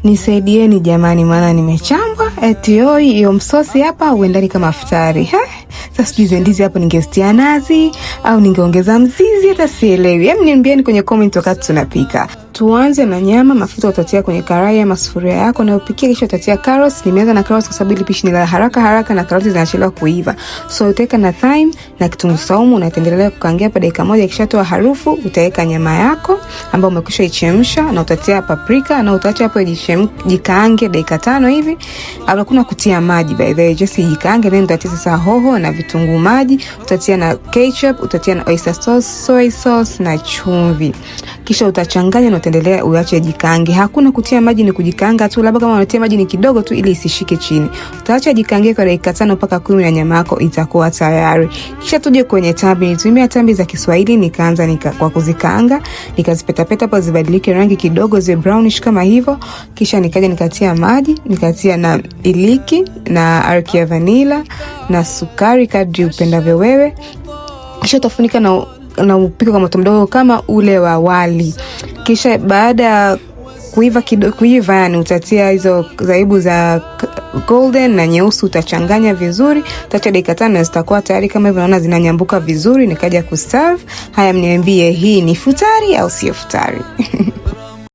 Nisaidieni jamani, maana nimechambwa. Eti oi, hiyo msosi hapa uendani kama futari. Sasa sijui ndizi hapo ningestia nazi au ningeongeza mzizi, hata sielewi. Hebu niambieni kwenye comment wakati tunapika. Tuanze na nyama. Mafuta utatia kwenye karai ama sufuria yako na upikie, kisha utatia carrots. Nimeanza na carrots kwa sababu ile pishi ni la haraka na karoti zinachelewa kuiva. So utaweka na thyme na kitunguu saumu, unaendelea kukaangia kwa dakika moja. Ikishatoa harufu, utaweka nyama yako ambayo umekwisha ichemsha na utatia paprika na utaacha hapo jikaange dakika 5 hivi. Hakuna kutia maji, by the way, just jikaange. Then utatia sasa hoho na vitunguu maji, utatia na ketchup, utatia na oyster sauce, soy sauce na chumvi. Kisha utachanganya na utaendelea uache jikaange. Hakuna kutia maji, ni kujikaanga tu, labda kama unatia maji ni kidogo tu ili isishike chini. Utaacha jikaange kwa dakika 5 mpaka 10 na nyama yako itakuwa tayari. Kisha tuje kwenye tambi. Nitumia tambi za Kiswahili, nikaanza kwa kuzikaanga, nikazipetapeta hapo zibadilike rangi kidogo, ziwe brownish kama hivyo. Kisha nikaja nikatia maji, nikatia na iliki na arki ya vanilla na sukari kadri upendavyo wewe. Kisha utafunika na upika kwa moto mdogo kama ule wa wali. Kisha baada kuiva yani utatia hizo zaibu za golden na nyeusi, utachanganya vizuri, utacha dakika 5 na zitakuwa tayari kama hivyo. Naona zinanyambuka vizuri, nikaja kuserve. Haya, mniambie hii ni futari au sio futari?